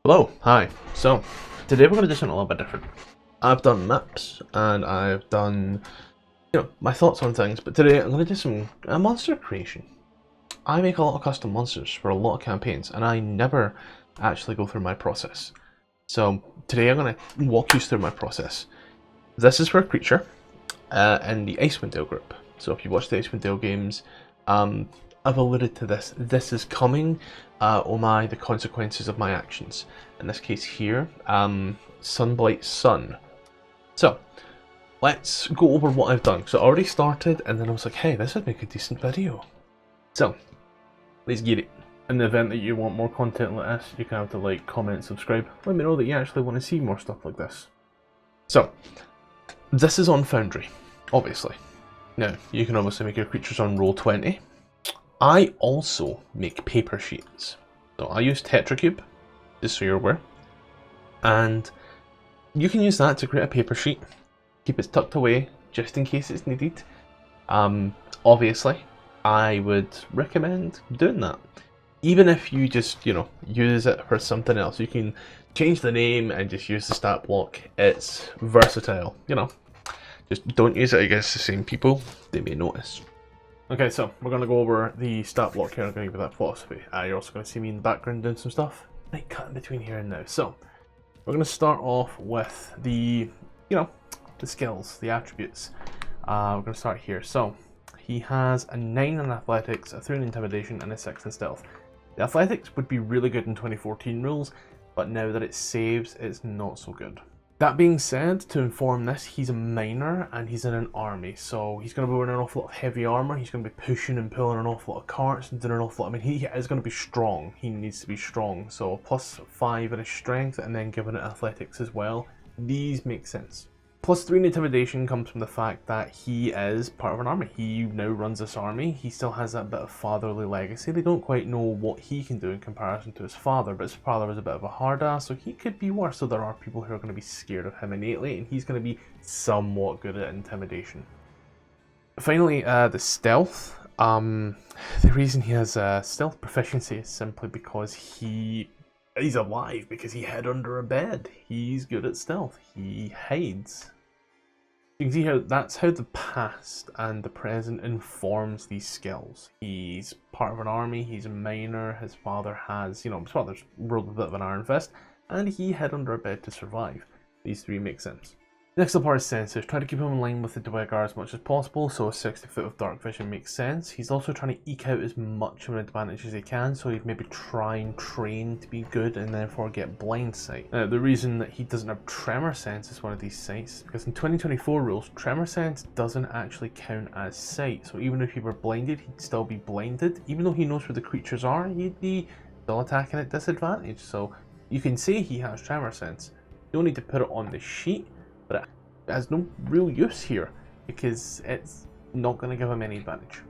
Hello, hi. So, today we're going to do something a little bit different. I've done maps, and I've done, my thoughts on things, but today I'm going to do a monster creation. I make a lot of custom monsters for a lot of campaigns, and I never actually go through my process. So, today I'm going to walk you through my process. This is for a creature in the Icewind Dale group. So if you watch the Icewind Dale games, I've alluded to this. This is coming. Oh my, the consequences of my actions. In this case here, Sunblight Sun. So, let's go over what I've done. So I already started, and then I was like, hey, this would make a decent video. So, let's get it. In the event that you want more content like this, you can have to like, comment, subscribe. Let me know that you actually want to see more stuff like this. So, this is on Foundry, obviously. Now, you can obviously make your creatures on Roll20. I also make paper sheets. So I use Tetracube, just so you're aware. And you can use that to create a paper sheet. Keep it tucked away, just in case it's needed. Obviously, I would recommend doing that. Even if you just, use it for something else. You can change the name and just use the stat block. It's versatile, Just don't use it against the same people. They may notice. Okay, so we're going to go over the stat block here. I'm going to give you that philosophy. You're also going to see me in the background doing some stuff. Might cut in between here and now. So we're going to start off with the, the skills, the attributes. We're going to start here. So he has a 9 in athletics, a 3 in intimidation, and a 6 in stealth. The athletics would be really good in 2014 rules, but now that it saves, it's not so good. That being said, to inform this, he's a miner and he's in an army, so he's going to be wearing an awful lot of heavy armor. He's going to be pushing and pulling an awful lot of carts and doing an awful lot. I mean, he is going to be strong. He needs to be strong. So +5 in his strength and then giving it athletics as well. These make sense. +3 in intimidation comes from the fact that he is part of an army. He now runs this army. He still has that bit of fatherly legacy. They don't quite know what he can do in comparison to his father, but his father was a bit of a hard ass, so he could be worse. So there are people who are going to be scared of him innately, and he's going to be somewhat good at intimidation. Finally, the stealth. The reason he has stealth proficiency is simply because he's alive, because he hid under a bed. He's good at stealth. He hides. You can see how that's how the past and the present informs these skills. He's part of an army, he's a miner, his father has, his father's ruled a bit of an iron fist, and he hid under a bed to survive. These three make sense. Next up are his senses. Try to keep him in line with the Dwegar as much as possible, so a 60 foot of dark vision makes sense. He's also trying to eke out as much of an advantage as he can, so he'd maybe try and train to be good and therefore get blind sight. The reason that he doesn't have tremor sense is one of these sights is because in 2024 rules, tremor sense doesn't actually count as sight, so even if he were blinded, he'd still be blinded. Even though he knows where the creatures are, he'd be still attacking at disadvantage, so you can say he has tremor sense. You don't need to put it on the sheet, but it has no real use here because it's not going to give him any advantage.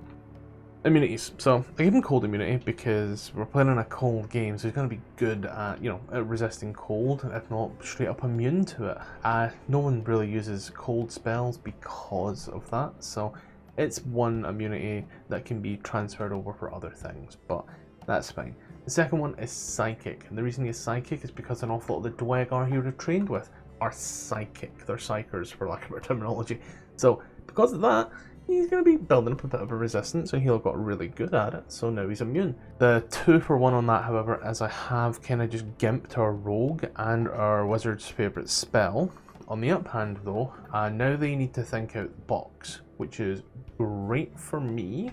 Immunities. So I give him cold immunity because we're playing in a cold game, so he's going to be good at, at resisting cold, if not straight up immune to it. No one really uses cold spells because of that, so it's one immunity that can be transferred over for other things, but that's fine. The second one is psychic, and the reason he is psychic is because an awful lot of the Dwegar he would have trained with are psychic. They're psychers, for lack of better terminology. So because of that, he's going to be building up a bit of a resistance, and he'll have got really good at it, so now he's immune. The 2-for-1 on that, however, is I have kind of just gimped our rogue and our wizard's favourite spell. On the up hand though, now they need to think out the box, which is great for me,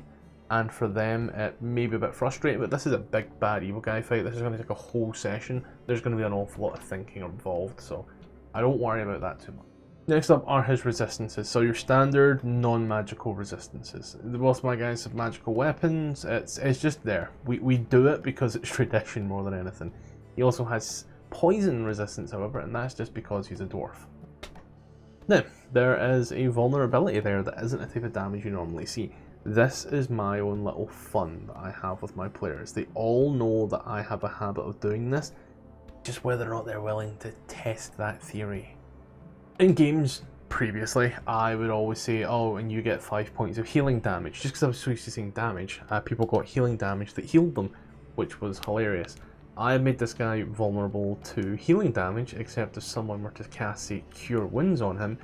and for them it may be a bit frustrating, but this is a big bad evil guy fight. This is going to take a whole session. There's going to be an awful lot of thinking involved, so I don't worry about that too much. Next up are his resistances. So your standard non-magical resistances. Most of my guys have magical weapons. It's just there. We do it because it's tradition more than anything. He also has poison resistance, however, and that's just because he's a dwarf. Now, there is a vulnerability there that isn't a type of damage you normally see. This is my own little fun that I have with my players. They all know that I have a habit of doing this, just whether or not they're willing to test that theory. In games previously, I would always say, oh, and you get 5 points of healing damage. Just because I was so used to saying damage, people got healing damage that healed them, which was hilarious. I have made this guy vulnerable to healing damage, except if someone were to cast, say, Cure Wounds on him,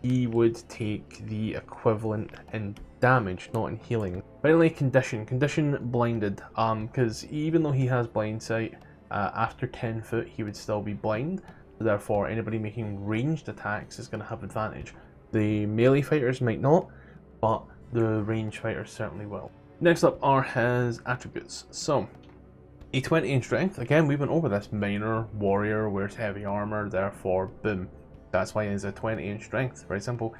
he would take the equivalent in damage, not in healing. Finally, condition blinded, because even though he has blind sight, after 10 foot he would still be blind, so therefore anybody making ranged attacks is going to have advantage. The melee fighters might not, but the range fighters certainly will. Next up are his attributes. So, a 20 in strength. Again, we went over this. Minor, warrior, wears heavy armor, therefore, boom. That's why he's a 20 in strength. Very simple.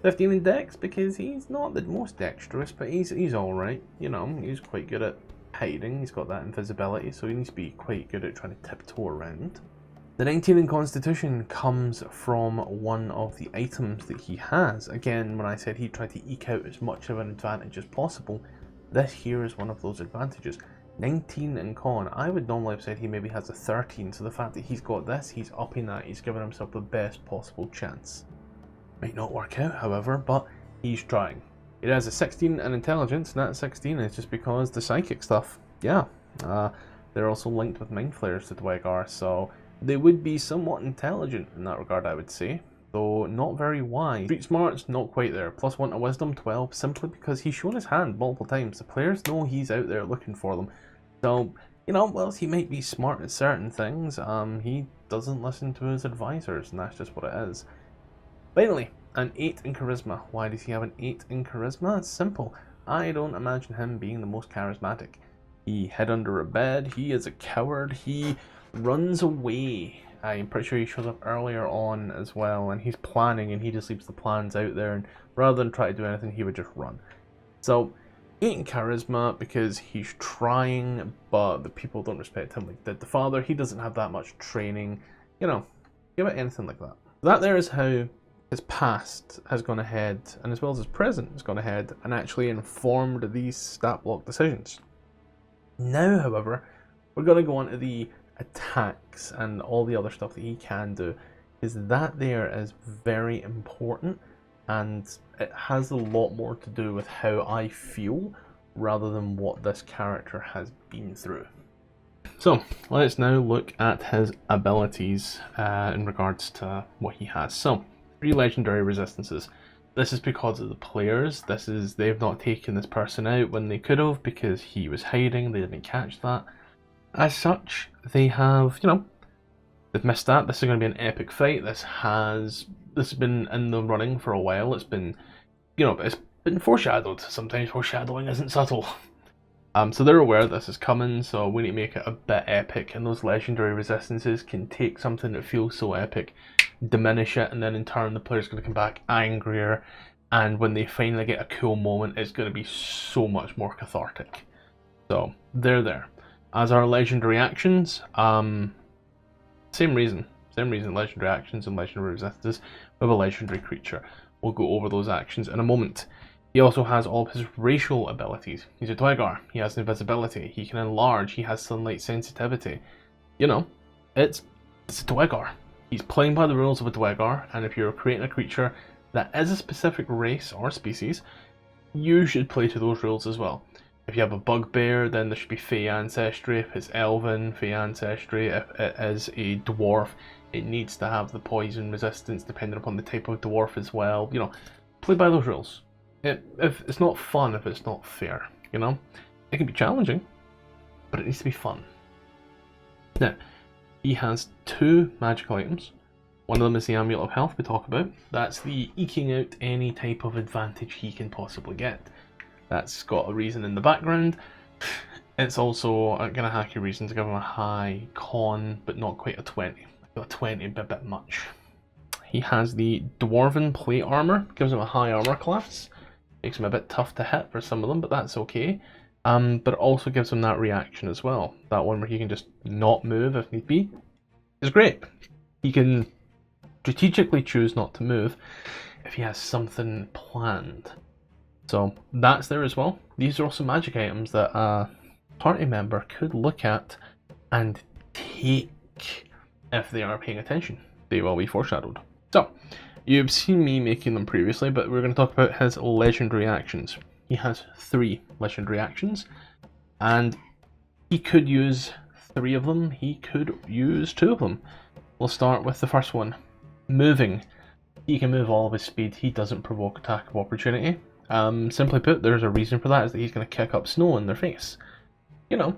15 in dex, because he's not the most dexterous, but he's alright. You know, he's quite good at hiding. He's got that invisibility, so he needs to be quite good at trying to tiptoe around. The 19 in constitution comes from one of the items that he has. Again, when I said he tried to eke out as much of an advantage as possible, this here is one of those advantages. 19 in con, I would normally have said he maybe has a 13, so the fact that he's got this, he's upping that, he's giving himself the best possible chance. Might not work out, however, but he's trying. It has a 16 in intelligence, and that 16 is just because the psychic stuff. Yeah, they're also linked with mind flayers to Dwegar, so they would be somewhat intelligent in that regard, I would say, though not very wise. Street smarts, not quite there. +1 to wisdom, 12, simply because he's shown his hand multiple times. The players know he's out there looking for them. So, you know, whilst he might be smart at certain things, he doesn't listen to his advisors, and that's just what it is. Finally, an 8 in charisma. Why does he have an 8 in charisma? It's simple. I don't imagine him being the most charismatic. He hid under a bed, he is a coward, he runs away. I'm pretty sure he shows up earlier on as well, and he's planning, and he just leaves the plans out there, and rather than try to do anything, he would just run. So, 8 in charisma because he's trying, but the people don't respect him like did the father. He doesn't have that much training, you know, give it anything like that. That there is how his past has gone ahead, and as well as his present has gone ahead, and actually informed these stat block decisions. Now, however, we're going to go on to the attacks and all the other stuff that he can do, is that there is very important, and it has a lot more to do with how I feel rather than what this character has been through. So let's now look at his abilities in regards to what he has. So 3 legendary resistances. This is because of the players. They've not taken this person out when they could have because he was hiding. They didn't catch that. As such, they have, you know, they've missed that. This is going to be an epic fight. This has been in the running for a while. It's been, you know, it's been foreshadowed. Sometimes foreshadowing isn't subtle. So they're aware this is coming, so we need to make it a bit epic, and those legendary resistances can take something that feels so epic, diminish it, and then in turn the player's going to come back angrier, and when they finally get a cool moment, it's going to be so much more cathartic. So they're there. As our legendary actions, same reason, legendary actions and legendary resistances. We have a legendary creature. We'll go over those actions in a moment. He also has all of his racial abilities. He's a Dwegar. He has invisibility. He can enlarge. He has sunlight sensitivity. You know, it's a Dwegar. He's playing by the rules of a Dwegar, and if you're creating a creature that is a specific race or species, you should play to those rules as well. If you have a bugbear, then there should be Fey ancestry. If it's elven, Fey ancestry. If it is a dwarf, it needs to have the poison resistance depending upon the type of dwarf as well. You know, play by those rules. If it's not fun, if it's not fair, you know, it can be challenging, but it needs to be fun. Now, he has 2 magical items. One of them is the Amulet of Health we talk about. That's the eking out any type of advantage he can possibly get. That's got a reason in the background. It's also going to hack your reason to give him a high con, but not quite a 20. A 20 would be a bit much. He has the Dwarven Plate Armor, gives him a high armor class. Makes him a bit tough to hit for some of them, but that's okay. But it also gives him that reaction as well. That one where he can just not move if need be. Is great. He can strategically choose not to move if he has something planned. So that's there as well. These are also magic items that a party member could look at and take if they are paying attention. They will be foreshadowed. So, you've seen me making them previously, but we're going to talk about his legendary actions. He has 3 legendary actions, and he could use 3 of them, he could use 2 of them. We'll start with the first one. Moving. He can move all of his speed, he doesn't provoke attack of opportunity. Simply put, there's a reason for that, is that he's going to kick up snow in their face. You know,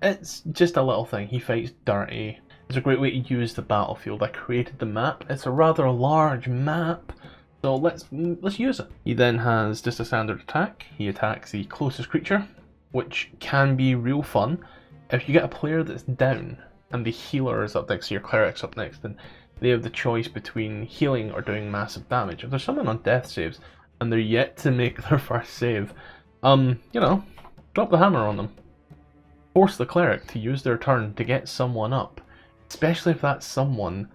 it's just a little thing. He fights dirty. It's a great way to use the battlefield. I created the map. It's a rather large map, so let's use it. He then has just a standard attack. He attacks the closest creature, which can be real fun if you get a player that's down and the healer is up next, so your cleric's up next, and they have the choice between healing or doing massive damage. If there's someone on death saves and they're yet to make their first save, you know, drop the hammer on them. Force the cleric to use their turn to get someone up, especially if that someone,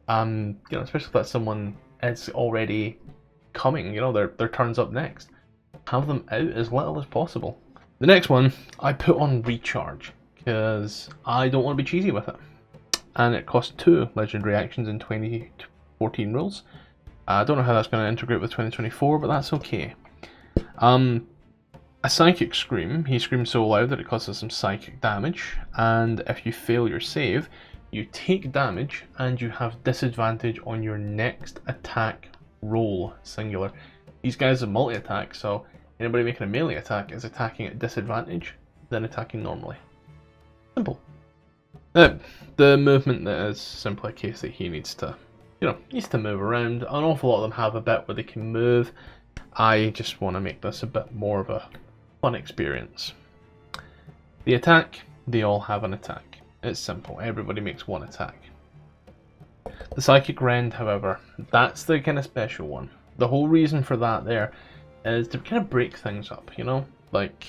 especially if that someone is already coming. You know, their turn's up next. Have them out as little as possible. The next one I put on recharge because I don't want to be cheesy with it, and it costs 2 legendary actions in 2014 rules. I don't know how that's going to integrate with 2024, but that's okay. A psychic scream. He screams so loud that it causes some psychic damage, and if you fail your save, you take damage and you have disadvantage on your next attack roll, singular. These guys are multi-attack, so anybody making a melee attack is attacking at disadvantage, then attacking normally. Simple. The movement that is simply a case that he needs to, needs to move around. An awful lot of them have a bit where they can move. I just want to make this a bit more of a fun experience. The attack, they all have an attack. It's simple, everybody makes one attack. The Psychic Rend, however, that's the kind of special one. The whole reason for that there is to kind of break things up, you know? Like,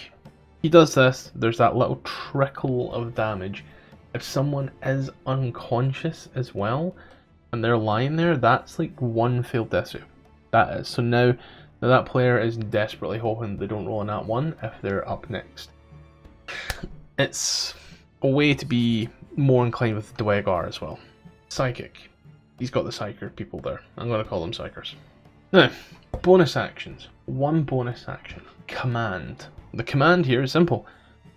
he does this, there's that little trickle of damage. If someone is unconscious as well, and they're lying there, that's like 1 failed death save. That is. So now that player is desperately hoping they don't roll on that one if they're up next. It's a way to be more inclined with Dwegar as well. Psychic. He's got the Psyker people there. I'm going to call them Psykers. Now, bonus actions. 1 bonus action. Command. The command here is simple.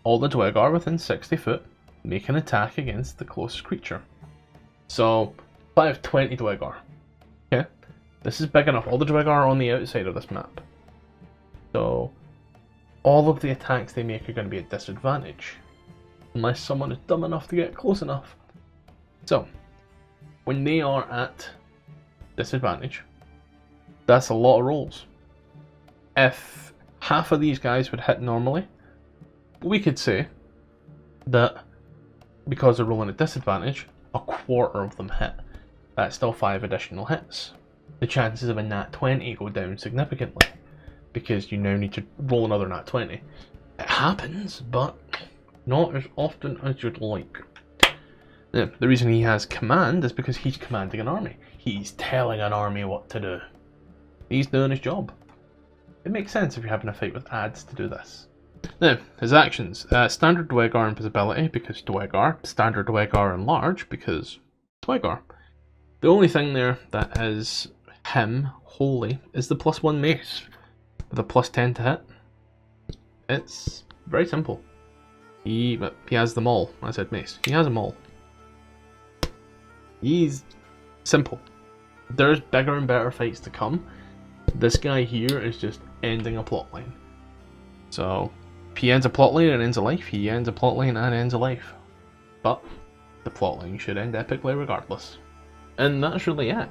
All the Dwegar within 60 foot make an attack against the closest creature. So, if I have 20 Dwegar, okay, this is big enough. All the Dwegar are on the outside of this map. So, all of the attacks they make are going to be at disadvantage, unless someone is dumb enough to get close enough. So, when they are at disadvantage, that's a lot of rolls. If half of these guys would hit normally, we could say that because they're rolling at disadvantage, a quarter of them hit. That's still 5 additional hits. The chances of a nat 20 go down significantly, because you now need to roll another nat 20. It happens, but not as often as you'd like. Now, the reason he has command is because he's commanding an army. He's telling an army what to do. He's doing his job. It makes sense if you're having a fight with ads to do this. Now, his actions. Standard Dwegar invisibility because Dwegar. Standard Dwegar enlarge because Dwegar. The only thing there that is him wholly is the +1 mace. With a +10 to hit. It's very simple. He has them all. I said mace. He has them all. He's simple. There's bigger and better fights to come. This guy here is just ending a plotline. So, if he ends a plotline and ends a life, he ends a plotline and ends a life. But, the plotline should end epically regardless. And that's really it.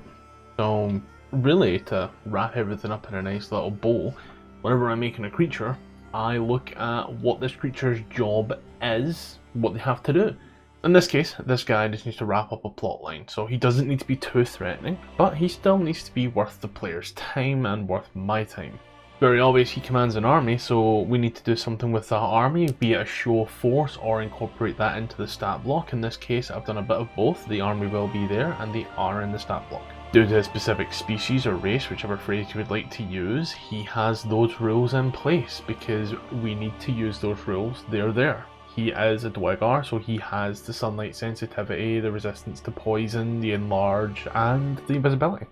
So, really, to wrap everything up in a nice little bow, whenever I'm making a creature, I look at what this creature's job is, what they have to do. In this case, this guy just needs to wrap up a plotline, so he doesn't need to be too threatening, but he still needs to be worth the player's time and worth my time. Very obvious he commands an army, so we need to do something with that army, be it a show of force or incorporate that into the stat block. In this case, I've done a bit of both. The army will be there and they are in the stat block. Due to a specific species or race, whichever phrase you would like to use, he has those rules in place because we need to use those rules. They're there. He is a Dwegar, so he has the sunlight sensitivity, the resistance to poison, the enlarge, and the invisibility.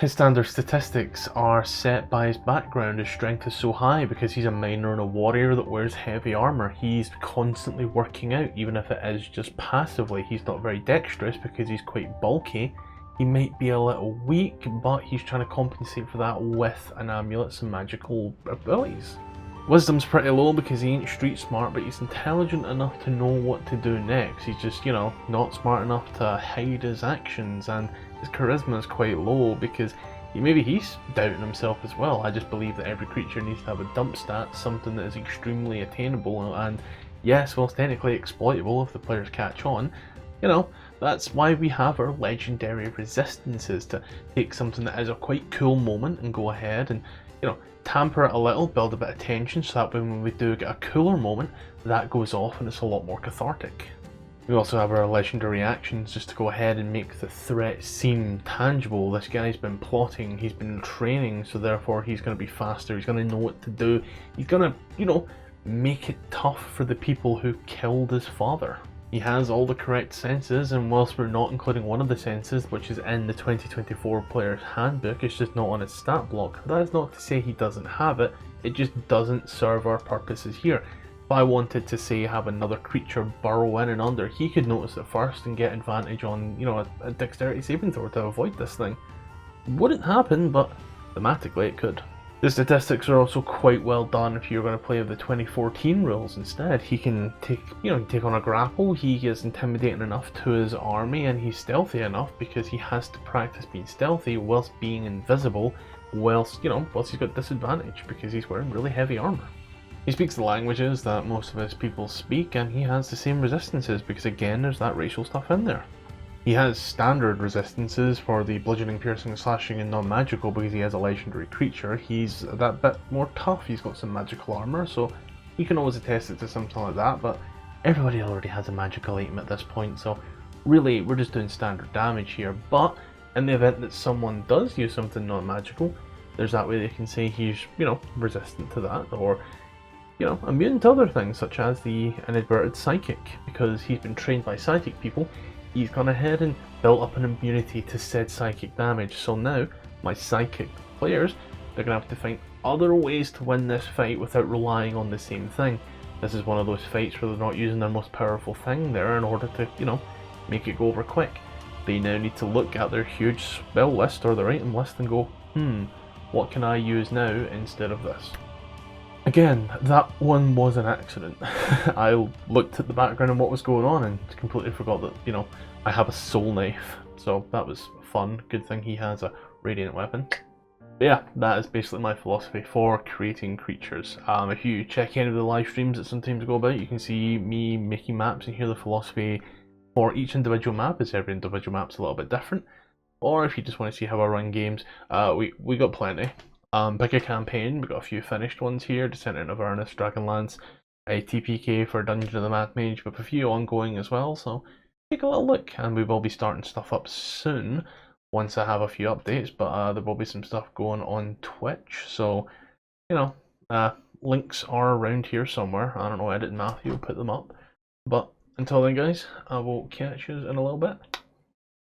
his standard statistics are set by his background. His strength is so high because he's a miner and a warrior that wears heavy armor. He's constantly working out, even if it is just passively. He's not very dexterous because he's quite bulky. He might be a little weak, but he's trying to compensate for that with an amulet and magical abilities. Wisdom's pretty low because he ain't street smart, but he's intelligent enough to know what to do next. He's just, you know, not smart enough to hide his actions, and his charisma is quite low because maybe he's doubting himself as well. I just believe that every creature needs to have a dump stat, something that is extremely attainable and, yes, well, technically exploitable if the players catch on. You know, that's why we have our legendary resistances, to take something that is a quite cool moment and go ahead and, you know, tamper it a little, build a bit of tension, so that when we do get a cooler moment, that goes off and it's a lot more cathartic. We also have our legendary actions just to go ahead and make the threat seem tangible. This guy's been plotting, he's been training, so therefore he's going to be faster, he's going to know what to do, he's going to, you know, make it tough for the people who killed his father. He has all the correct senses, and whilst we're not including one of the senses, which is in the 2024 Player's Handbook, it's just not on his stat block. That is not to say he doesn't have it, it just doesn't serve our purposes here. If I wanted to, say, have another creature burrow in and under, he could notice it first and get advantage on, you know, a dexterity saving throw to avoid this thing. Wouldn't happen, but thematically it could. The statistics are also quite well done if you're going to play with the 2014 rules instead. He can take, you know, take on a grapple, he is intimidating enough to his army, and he's stealthy enough because he has to practice being stealthy whilst being invisible, whilst, you know, whilst he's got disadvantage because he's wearing really heavy armor. He speaks the languages that most of his people speak, and he has the same resistances because, again, there's that racial stuff in there. He has standard resistances for the bludgeoning, piercing, slashing, and non-magical because he has a legendary creature. He's that bit more tough, he's got some magical armor, so you can always attest it to something like that, but everybody already has a magical item at this point, so really we're just doing standard damage here. But in the event that someone does use something non-magical, there's that way they can say he's, you know, resistant to that, or, you know, immune to other things such as the inadvertent psychic, because he's been trained by psychic people. He's gone ahead and built up an immunity to said psychic damage, so now my psychic players, they're going to have to find other ways to win this fight without relying on the same thing. This is one of those fights where they're not using their most powerful thing there in order to, you know, make it go over quick. They now need to look at their huge spell list or their item list and go, what can I use now instead of this? Again, that one was an accident. I looked at the background and what was going on and completely forgot that, you know, I have a soul knife. So that was fun. Good thing he has a radiant weapon. But yeah, that is basically my philosophy for creating creatures. If you check any of the live streams that sometimes go about, you can see me making maps and hear the philosophy for each individual map, as every individual map's a little bit different. Or if you just want to see how I run games, we got plenty. Pick a campaign, we've got a few finished ones here, Descent into Avernus, Dragonlance, a TPK for Dungeon of the Mad Mage, but a few ongoing as well, so take a little look, and we will be starting stuff up soon once I have a few updates, but there will be some stuff going on Twitch, so, you know, links are around here somewhere. I don't know, Edit and Matthew will put them up, but until then guys, I will catch you in a little bit.